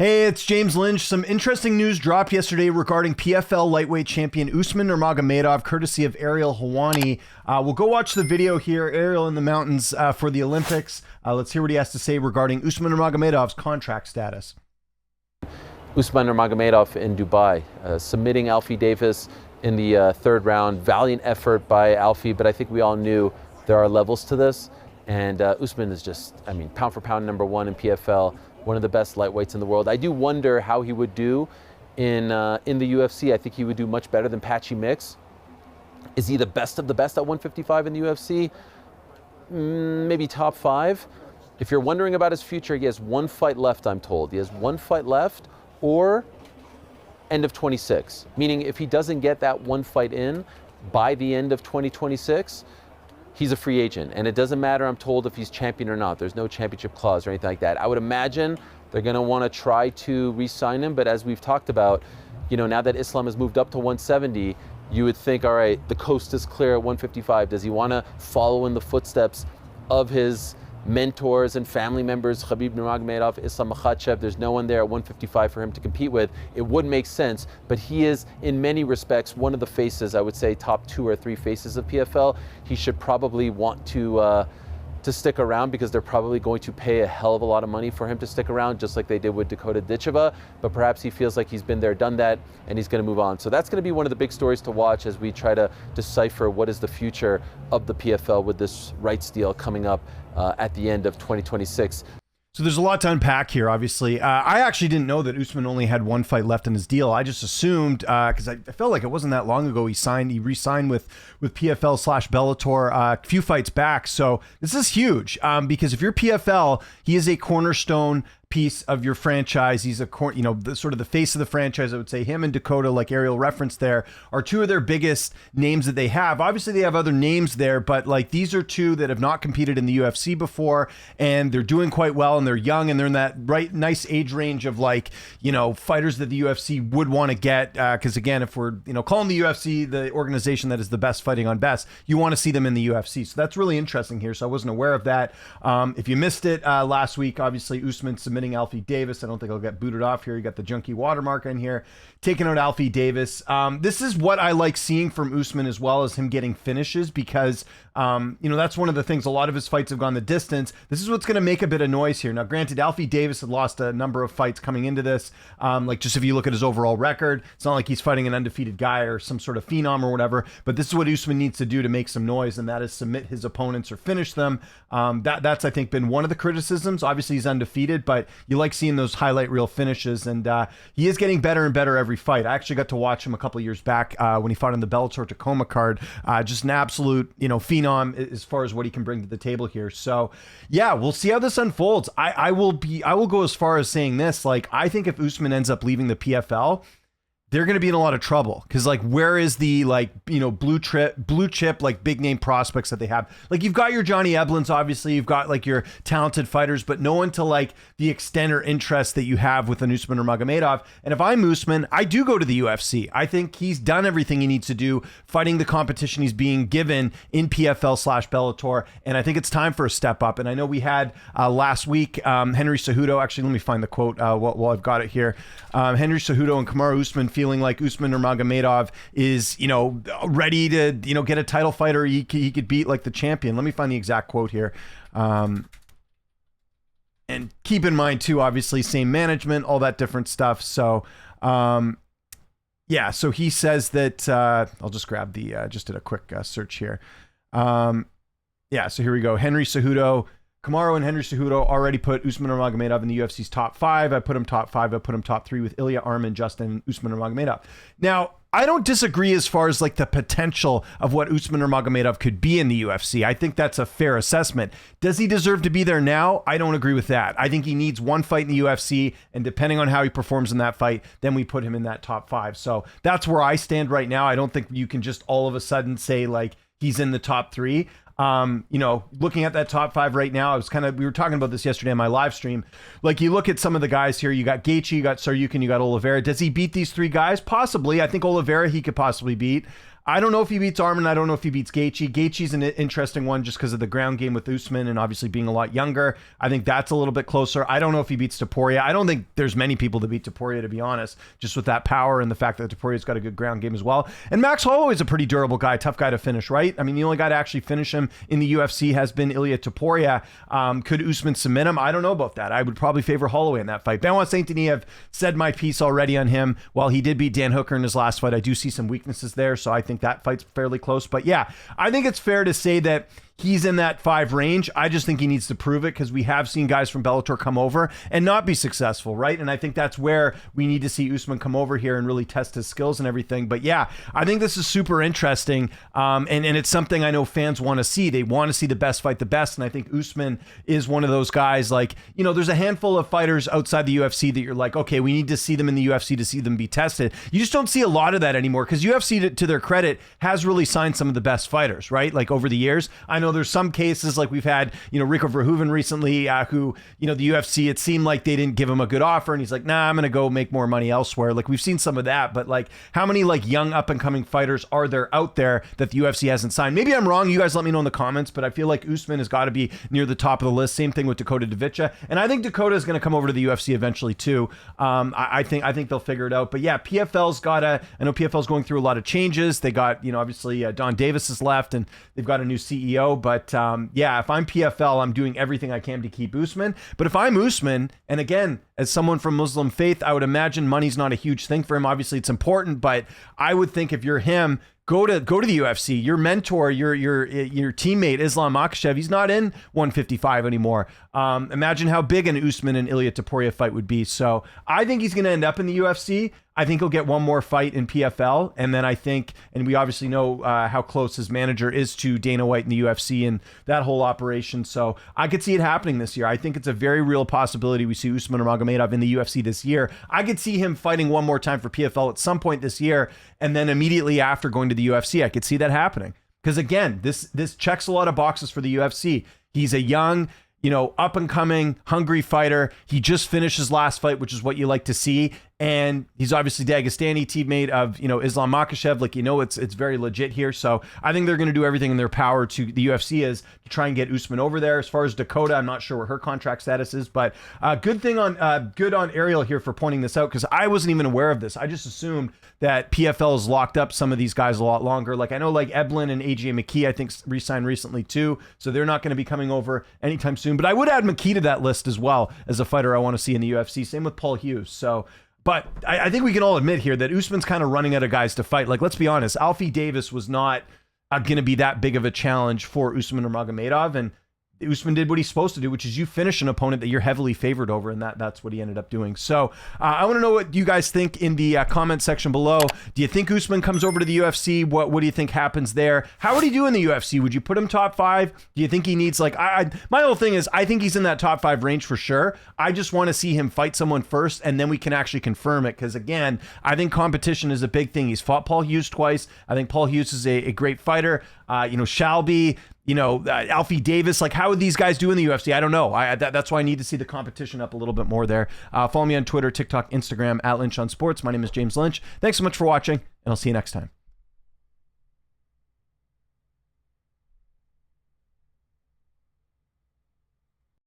Hey, it's James Lynch. Some interesting news dropped yesterday regarding PFL lightweight champion Usman Nurmagomedov, courtesy of Ariel Hawani. We'll go watch the video here, Ariel in the mountains for the Olympics. Let's hear what he has to say regarding Usman Nurmagomedov's contract status. Usman Nurmagomedov in Dubai, submitting Alfie Davis in the third round. Valiant effort by Alfie, but I think we all knew there are levels to this. And Usman is just, pound for pound #1 in PFL. One of the best lightweights in the world. I do wonder how he would do in the UFC. I think he would do much better than Patchy Mix. Is he the best of the best at 155 in the UFC? Maybe top 5. If you're wondering about his future, he has one fight left, I'm told. He has one fight left, or end of 26. Meaning if he doesn't get that one fight in by the end of 2026, he's a free agent, and it doesn't matter, I'm told, if he's champion or not. There's no championship clause or anything like that. I would imagine they're going to want to try to re-sign him, but as we've talked about, now that Islam has moved up to 170, you would think, all right, the coast is clear at 155. Does he want to follow in the footsteps of his mentors and family members, Khabib Nurmagomedov, Islam Makhachev? There's no one there at 155 for him to compete with. It would make sense, but he is, in many respects, one of the faces, I would say top 2 or 3 faces of PFL. He should probably want to stick around, because they're probably going to pay a hell of a lot of money for him to stick around, just like they did with Dakota Ditcheva. But perhaps he feels like he's been there, done that, and he's going to move on. So that's going to be one of the big stories to watch as we try to decipher what is the future of the PFL with this rights deal coming up at the end of 2026. So there's a lot to unpack here, obviously. I actually didn't know that Usman only had one fight left in his deal. I just assumed, because I felt like it wasn't that long ago he re-signed with PFL/Bellator a few fights back. So this is huge, because if you're PFL, he is a cornerstone piece of your franchise. He's sort of the face of the franchise. I would say him and Dakota, like Ariel referenced there, are 2 of their biggest names that they have. Obviously they have other names there, but like these are 2 that have not competed in the UFC before, and they're doing quite well, and they're young, and they're in that nice age range of fighters that the UFC would want to get. Because again, if we're calling the UFC the organization that is the best fighting on best, you want to see them in the UFC. So that's really interesting here. So I wasn't aware of that. If you missed it last week, obviously Usman submitting Alfie Davis. I don't think I'll get booted off here. You got the junkie watermark in here, taking out Alfie Davis. This is what I like seeing from Usman, as well as him getting finishes, because that's one of the things. A lot of his fights have gone the distance. This is what's going to make a bit of noise here. Now, granted, Alfie Davis had lost a number of fights coming into this. Just if you look at his overall record, it's not like he's fighting an undefeated guy or some sort of phenom or whatever, but this is what Usman needs to do to make some noise, and that is submit his opponents or finish them. That's, I think, been one of the criticisms. Obviously, he's undefeated, but you like seeing those highlight reel finishes, and he is getting better and better every fight. I actually got to watch him a couple of years back when he fought on the Bellator Tacoma card. Just an absolute, phenom as far as what he can bring to the table here. So yeah, we'll see how this unfolds. I will go as far as saying this, I think if Usman ends up leaving the PFL, they're going to be in a lot of trouble, because where is the blue chip big name prospects that they have? You've got your Johnny Eblins, obviously you've got your talented fighters, but no one to the extent or interest that you have with an Usman Nurmagomedov. And if I'm Usman, I do go to the UFC. I think he's done everything he needs to do, fighting the competition he's being given in PFL/Bellator, and I think it's time for a step up. And I know we had last week Henry Cejudo. Actually, let me find the quote while I've got it here. Henry Cejudo and Kamaru Usman feeling like Usman Nurmagomedov is, ready to, get a title fight, or he could beat the champion. Let me find the exact quote here. And keep in mind too, obviously same management, all that different stuff. So, yeah, so he says that, I'll just grab just did a quick search here. Yeah, so here we go. Henry Cejudo. Kamaru and Henry Cejudo already put Usman Nurmagomedov in the UFC's top 5. I put him top 5. I put him top 3 with Ilya Arman, Justin, and Usman Nurmagomedov. Now, I don't disagree as far as the potential of what Usman Nurmagomedov could be in the UFC. I think that's a fair assessment. Does he deserve to be there now? I don't agree with that. I think he needs one fight in the UFC, and depending on how he performs in that fight, then we put him in that top 5. So that's where I stand right now. I don't think you can just all of a sudden say he's in the top 3. Looking at that top 5 right now, we were talking about this yesterday on my live stream. You look at some of the guys here, you got Gaethje, you got Saryukin, you got Oliveira. Does he beat these 3 guys? Possibly. I think Oliveira he could possibly beat. I don't know if he beats Arman. I don't know if he beats Gaethje. Gaethje's an interesting one just because of the ground game with Usman and obviously being a lot younger. I think that's a little bit closer. I don't know if he beats Topuria. I don't think there's many people to beat Topuria, to be honest, just with that power and the fact that Topuria's got a good ground game as well. And Max Holloway's a pretty durable guy, tough guy to finish, right? I mean, the only guy to actually finish him in the UFC has been Ilia Topuria. Could Usman submit him? I don't know about that. I would probably favor Holloway in that fight. Benoit Saint-Denis, I've said my piece already on him. While he did beat Dan Hooker in his last fight, I do see some weaknesses there, so I think that fight's fairly close. But yeah, I think it's fair to say that he's in that 5 range. I just think he needs to prove it because we have seen guys from Bellator come over and not be successful, right? And I think that's where we need to see Usman come over here and really test his skills and everything. But yeah, I think this is super interesting. And it's something I know fans want to see. They want to see the best fight the best. And I think Usman is one of those guys. Like, you know, there's a handful of fighters outside the UFC that you're like, okay, we need to see them in the UFC to see them be tested. You just don't see a lot of that anymore because UFC, to their credit, has really signed some of the best fighters, right? Like over the years. I know there's some cases like we've had, you know, Rico Verhoeven recently, who, you know, the UFC, it seemed like they didn't give him a good offer and he's like, nah, I'm going to go make more money elsewhere. Like we've seen some of that, but like how many like young up and coming fighters are there out there that the UFC hasn't signed? Maybe I'm wrong. You guys let me know in the comments, but I feel like Usman has got to be near the top of the list. Same thing with Dakota Divicha. And I think Dakota is going to come over to the UFC eventually too. I think they'll figure it out, but yeah, I know PFL's going through a lot of changes. They got, you know, obviously Don Davis has left and they've got a new CEO, but yeah, if I'm PFL, I'm doing everything I can to keep Usman. But if I'm Usman, and again, as someone from Muslim faith, I would imagine money's not a huge thing for him. Obviously, it's important, but I would think if you're him, go to the UFC. Your mentor, your teammate, Islam Makhachev, he's not in 155 anymore. Imagine how big an Usman and Ilia Topuria fight would be. So I think he's going to end up in the UFC. I think he'll get one more fight in PFL. And then I think, and we obviously know how close his manager is to Dana White in the UFC and that whole operation. So I could see it happening this year. I think it's a very real possibility we see Usman Nurmagomedov in the UFC this year. I could see him fighting one more time for PFL at some point this year. And then immediately after going to the UFC, I could see that happening. Because again, this checks a lot of boxes for the UFC. He's a young, you know, up and coming, hungry fighter. He just finished his last fight, which is what you like to see. And he's obviously Dagestani, teammate of, you know, Islam Makhachev. Like, you know, it's very legit here. So I think they're going to do everything in their power to the UFC is to try and get Usman over there. As far as Dakota, I'm not sure what her contract status is, but good on Ariel here for pointing this out because I wasn't even aware of this. I just assumed that PFL has locked up some of these guys a lot longer. Like I know like Eblin and AJ McKee, I think re-signed recently too. So they're not going to be coming over anytime soon, but I would add McKee to that list as well as a fighter I want to see in the UFC. Same with Paul Hughes. So, but I think we can all admit here that Usman's kind of running out of guys to fight. Like, let's be honest, Alfie Davis was not going to be that big of a challenge for Usman Nurmagomedov, and Usman did what he's supposed to do, which is you finish an opponent that you're heavily favored over, and that's what he ended up doing. So I want to know what you guys think in the comment section below. Do you think Usman comes over to the UFC? What do you think happens there? How would he do in the UFC? Would you put him top 5? Do you think he needs like my whole thing is I think he's in that top 5 range for sure. I just want to see him fight someone first, and then we can actually confirm it. Because again, I think competition is a big thing. He's fought Paul Hughes twice. I think Paul Hughes is a great fighter. Shelby, Alfie Davis, like how would these guys do in the UFC? I don't know. That's why I need to see the competition up a little bit more there. Follow me on Twitter, TikTok, Instagram, @Lynch on Sports. My name is James Lynch. Thanks so much for watching, and I'll see you next time.